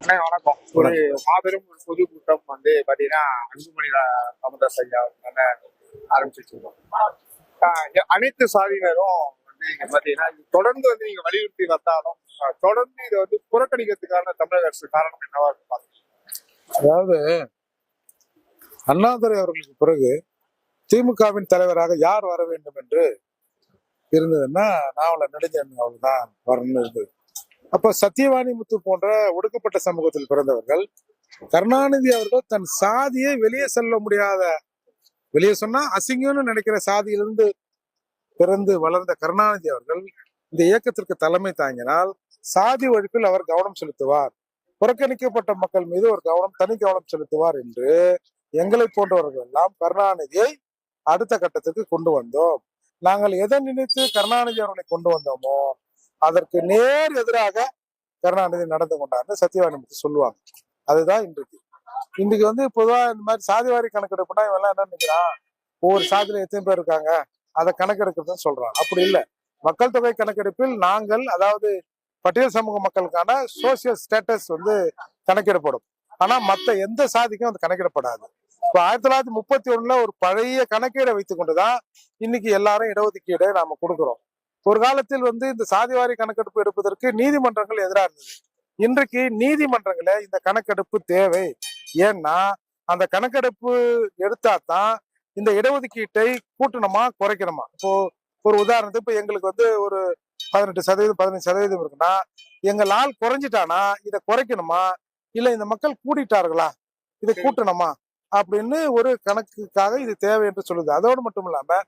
வணக்கம். ஒரு மாபெரும் ஒரு பொதுக்கூட்டம் வந்து பாத்தீங்கன்னா அன்புமணி ராமதாஸ் ஐயா ஆரம்பிச்சு வச்சிருக்கோம். அனைத்து சாதியினரும் வந்து இங்க பாத்தீங்கன்னா இது தொடர்ந்து வந்து நீங்க வலியுறுத்தி வந்தாலும் தொடர்ந்து இதை வந்து புறக்கணிக்கிறதுக்கான தமிழக அரசு காரணம் என்னவா இருக்கு? அதாவது அண்ணாதுரை அவர்களுக்கு பிறகு திமுகவின் தலைவராக யார் வர வேண்டும் என்று இருந்ததுன்னா நாவலர் நெடுஞ்செழியன் அவர்கள் தான் வரணும்னு இருந்தது. அப்ப சத்தியவாணி முத்து போன்ற ஒடுக்கப்பட்ட சமூகத்தில் பிறந்தவர்கள், கருணாநிதி அவர்கள் தன் சாதியை வெளியே செல்ல முடியாத, வெளியே சொன்னா அசிங்கம்னு நினைக்கிற சாதியிலிருந்து பிறந்து வளர்ந்த கருணாநிதி அவர்கள் இந்த இயக்கத்திற்கு தலைமை தாங்கினால் சாதி ஒழிப்பில் அவர் கவனம் செலுத்துவார், புறக்கணிக்கப்பட்ட மக்கள் மீது ஒரு தனி கவனம் செலுத்துவார் என்று எங்களை போன்றவர்கள் எல்லாம் கருணாநிதியை அடுத்த கட்டத்துக்கு கொண்டு வந்தோம். நாங்கள் எதை நினைத்து கருணாநிதி அவர்களை கொண்டு வந்தோமோ அதற்கு நேர் எதிராக கருணாநிதி நடந்து கொண்டார்னு சத்தியவாணி முத்து சொல்லுவாங்க. அதுதான் இன்றைக்கு வந்து பொதுவா இந்த மாதிரி சாதிவாரி கணக்கெடுப்புனா இவெல்லாம் என்ன நினைக்கிறான், ஒவ்வொரு சாதியில எத்தனை பேர் இருக்காங்க அதை கணக்கெடுக்கிறதுன்னு சொல்றான். அப்படி இல்லை. மக்கள் தொகை கணக்கெடுப்பில் நாங்கள், அதாவது பட்டியல் சமூக மக்களுக்கான சோசியல் ஸ்டேட்டஸ் வந்து கணக்கிடப்படும். ஆனா மத்த எந்த சாதிக்கும் அது கணக்கிடப்படாது. இப்போ 1931 ஒரு பழைய கணக்கீடை வைத்துக் கொண்டுதான் இன்னைக்கு எல்லாரும் இடஒதுக்கீடு நாம கொடுக்குறோம். ஒரு காலத்தில் வந்து இந்த சாதிவாரி கணக்கெடுப்பு எடுப்பதற்கு நீதிமன்றங்கள் எதிராக இருந்தது. இன்றைக்கு நீதிமன்றங்கள இந்த கணக்கெடுப்பு தேவை. ஏன்னா அந்த கணக்கெடுப்பு எடுத்தாதான் இந்த இடஒதுக்கீட்டை கூட்டணுமா குறைக்கணுமா. இப்போ ஒரு உதாரணத்துக்கு இப்ப எங்களுக்கு வந்து ஒரு 18% 15% இருக்குன்னா எங்களால் குறைஞ்சிட்டானா இதை குறைக்கணுமா, இல்ல இந்த மக்கள் கூடிட்டார்களா இதை கூட்டணுமா அப்படின்னு ஒரு கணக்குக்காக இது தேவை என்று சொல்லுது. அதோடு மட்டும் இல்லாம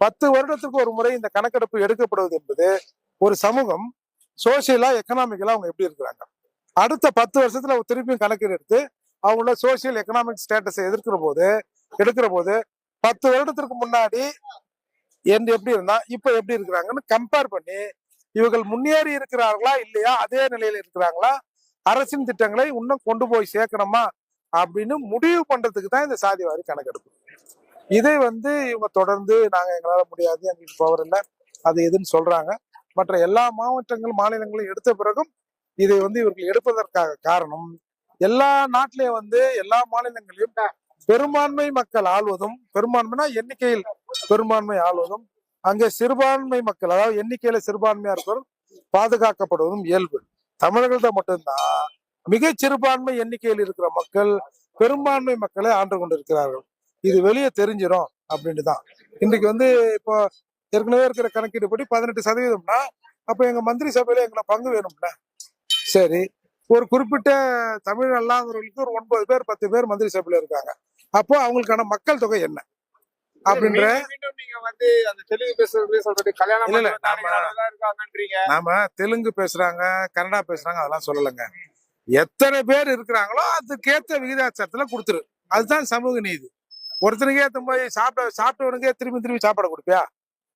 10 வருடத்துக்கு ஒரு முறை இந்த கணக்கெடுப்பு எடுக்கப்படுவது என்பது ஒரு சமூகம் சோசியலா எக்கனாமிக்கலா அவங்க எப்படி இருக்கிறாங்க, அடுத்த 10 வருஷத்துல திருப்பியும் கணக்கீடு எடுத்து அவங்களோட சோசியல் எக்கனாமிக் ஸ்டேட்டஸை எடுக்கிற போது 10 வருடத்திற்கு முன்னாடி எப்படி இருந்தா இப்ப எப்படி இருக்கிறாங்கன்னு கம்பேர் பண்ணி இவர்கள் முன்னேறி இருக்கிறார்களா இல்லையா, அதே நிலையில இருக்கிறாங்களா, அரசின் திட்டங்களை இன்னும் கொண்டு போய் சேர்க்கணுமா அப்படின்னு முடிவு பண்றதுக்கு தான் இந்த சாதிவாரி கணக்கெடுப்பு. இதை வந்து இவங்க தொடர்ந்து நாங்க எங்களால முடியாது, எங்களுக்கு பவர் இல்லை, அது எதுன்னு சொல்றாங்க. மற்ற எல்லா மாநிலங்களும் எடுத்த பிறகும் இதை வந்து இவர்கள் எடுப்பதற்காக காரணம், எல்லா நாட்டிலையும் வந்து எல்லா மாநிலங்களையும் பெரும்பான்மை மக்கள் ஆள்வதும், பெரும்பான்மைனா எண்ணிக்கையில் பெரும்பான்மை ஆள்வதும், அங்கே சிறுபான்மை மக்கள், அதாவது எண்ணிக்கையில சிறுபான்மையா இருக்கிறதும் பாதுகாக்கப்படுவதும் இயல்பு. தமிழர்கள்ட்ட மட்டும்தான் மிக சிறுபான்மை எண்ணிக்கையில் இருக்கிற மக்கள் பெரும்பான்மை மக்களை ஆண்டு கொண்டிருக்கிறார்கள். இது வெளியே தெரிஞ்சிடும் அப்படின்னு தான் இன்றைக்கு வந்து இப்போ ஏற்கனவே இருக்கிற கணக்கீடு படி 18%. அப்ப எங்க மந்திரி சபையில எங்களை பங்கு வேணும்ல. சரி, ஒரு குறிப்பிட்ட தமிழ் அல்லாதவர்களுக்கு ஒரு 9 பேர் 10 பேர் மந்திரி சபையில இருக்காங்க. அப்போ அவங்களுக்கான மக்கள் தொகை என்ன அப்படின்ற நீங்க வந்து அந்த தெலுங்கு பேசுறது சொல்றது கல்யாணம் இல்ல நாம தெலுங்கு பேசுறாங்க கன்னடா பேசுறாங்க அதெல்லாம் சொல்லலைங்க. எத்தனை பேர் இருக்கிறாங்களோ அதுக்கேற்ற விகிதாச்சாரத்துல கொடுத்துரு, அதுதான் சமூக நீதி. ஒருத்தனுக்கே ஏத்த போய் சாப்பிட்டவனுக்கே திரும்பி சாப்பாடு கொடுப்பியா?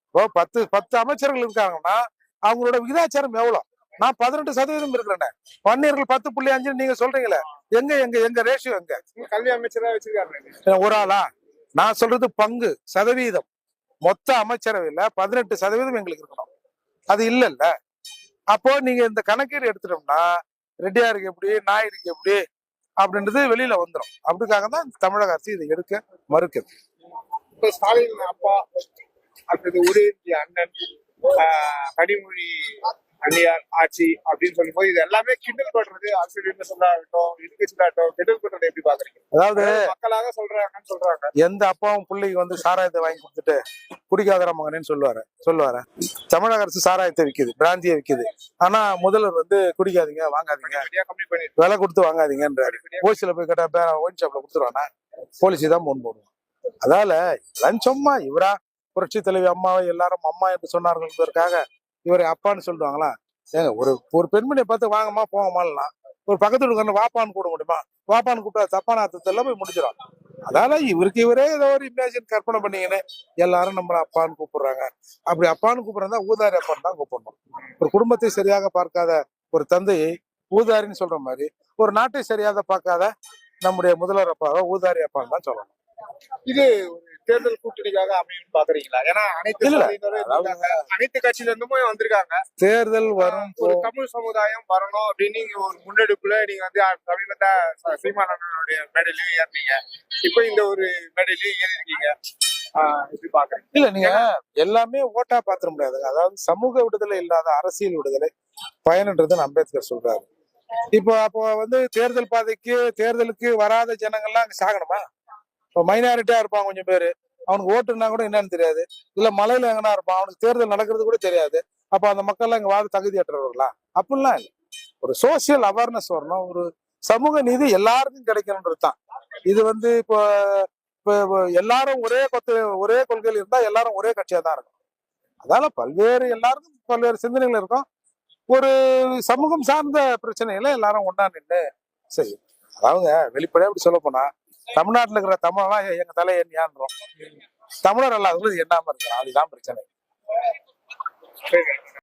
இப்போ 10 அமைச்சர்கள் இருக்காங்கன்னா அவங்களோட விகிதாச்சாரம் எவ்வளவு? நான் 18% இருக்கிறேன், வன்னியர்கள் 10.5 நீங்க சொல்றீங்களே, எங்க ரேஷியோ எங்க? கல்வி அமைச்சரா வச்சிருக்காரு ஒரு ஆளா? நான் சொல்றது பங்கு சதவீதம். மொத்த அமைச்சரவையில 18% எங்களுக்கு இருக்கணும், அது இல்லைல்ல. அப்போ நீங்க இந்த கணக்கீடு எடுத்துட்டோம்னா ரெட்டியாருக்கு எப்படி நாயுடுக்கு எப்படி அப்படின்றது வெளியில வந்துடும். அப்படிக்காக தான் தமிழக அரசு இதை எடுக்க மறுக்குது. இப்ப ஸ்டாலின் அப்பா அடுத்தது உதயநிதி அண்ணன் கனிமொழி அந்நியார் ஆட்சி அப்படின்னு சொல்லும் போது இது எல்லாமே கிண்டல் பண்றது, அரசியல் சொல்லாகட்டும் எதிர்கட்சியாகட்டும் கிண்டல் பண்றது எப்படி பாக்குறீங்க? அதாவது மக்களாக சொல்றாங்கன்னு சொல்றாங்க. எந்த அப்பாவும் பிள்ளைக்கு வந்து சாராயத்தை வாங்கி கொடுத்துட்டு குடிக்காதர மகனேன்னு சொல்லுவாரு. தமிழக அரசு சாராயத்தை விற்குது, பிராந்தியை விற்குது. ஆனா முதல்வர் வந்து குடிக்காதீங்க வாங்காதீங்க, விலை கொடுத்து வாங்காதீங்கன்றாரு. ஓசியில போய் கேட்டா ஒயின் ஷாப்ல கொடுத்துருவானா? போலீஸ் தான் போன் போடுவான். அதால லஞ்சமா இவரா புரட்சி தலைவி அம்மாவை எல்லாரும் அம்மா என்று சொன்னார்கள், இவரை அப்பான்னு சொல்லுவாங்களா? ஏங்க ஒரு பெண்மணியை பார்த்து வாங்கம்மா போங்கம்மாலாம் ஒரு பக்கத்து வீட்டுக்கு வாப்பான்னு கூட முடியுமா? வாப்பான்னு கூப்பிட்டா தப்பான அர்த்தத்துல போய் முடிஞ்சிடும். அதால இவரே ஏதோ ஒரு இமேஜின் கற்பனை பண்ணீங்கன்னு எல்லாரும் நம்மள அப்பான்னு கூப்பிடுறாங்க. அப்படி அப்பான்னு கூப்பிடுறதா ஊதாரி அப்பான்னு தான் கூப்பிடணும். ஒரு குடும்பத்தை சரியாக பார்க்காத ஒரு தந்தையை ஊதாரின்னு சொல்ற மாதிரி ஒரு நாட்டை சரியாக பார்க்காத நம்முடைய முதல்வர் அப்பாவை ஊதாரி அப்பான்னு தான் சொல்லணும். இது தேர்தல் கூட்டணிக்காக அமையும் பாக்குறீங்களா? ஏன்னா அனைத்து இல்ல, சாதியினரும் இருக்காங்க, அனைத்து கட்சியில இருந்துமே வந்திருக்காங்க. தேர்தல் வரும் ஒரு தமிழ் சமுதாயம் வரணும் அப்படின்னு நீங்க ஒரு முன்னெடுப்புல நீங்க வந்து சமீபத்த சீமானனுடைய மேடையிலயும் ஏறீங்க, இப்ப இந்த ஒரு மேடையிலயும் ஏறி இருக்கீங்க. எப்படி பாக்குறீங்க? இல்ல, நீங்க எல்லாமே ஓட்டா பாத்திர முடியாதுங்க. அதாவது சமூக விடுதலை இல்லாத அரசியல் விடுதலை பயன்ன்றதுன்னு அம்பேத்கர் சொல்றாரு. இப்போ அப்போ வந்து தேர்தல் பாதைக்கு தேர்தலுக்கு வராத ஜனங்கள்லாம் அங்க சாகணுமா? இப்போ மைனாரிட்டியா இருப்பான் கொஞ்சம் பேரு, அவனுக்கு ஓட்டுனா கூட என்னன்னு தெரியாது. இல்ல மலையில எங்கன்னா இருப்பான், அவனுக்கு தேர்தல் நடக்கிறது கூட தெரியாது. அப்ப அந்த மக்கள் எல்லாம் இங்க வாழ தகுதியற்றவர்களா? அப்படிலாம் இல்லை. ஒரு சோசியல் அவேர்னஸ் வரணும், ஒரு சமூக நீதி எல்லாருக்கும் கிடைக்கணும்ன்றது தான். இது வந்து இப்போ இப்போ எல்லாரும் ஒரே கொள்கையில் இருந்தா எல்லாரும் ஒரே கட்சியா தான் இருக்கும். அதனால எல்லாருக்கும் பல்வேறு சிந்தனைகள் இருக்கும். ஒரு சமூகம் சார்ந்த பிரச்சனைகளை எல்லாரும் ஒண்ணா நின்று சரி. அதாவது வெளிப்படையா அப்படி சொல்ல போனா தமிழ்நாட்டுல இருக்கிற தமிழெல்லாம் எங்க தலை எண்ணியான்றோம், தமிழர் அல்லாதவங்க எண்ணாம இருக்கிறோம். அதுதான் பிரச்சனை.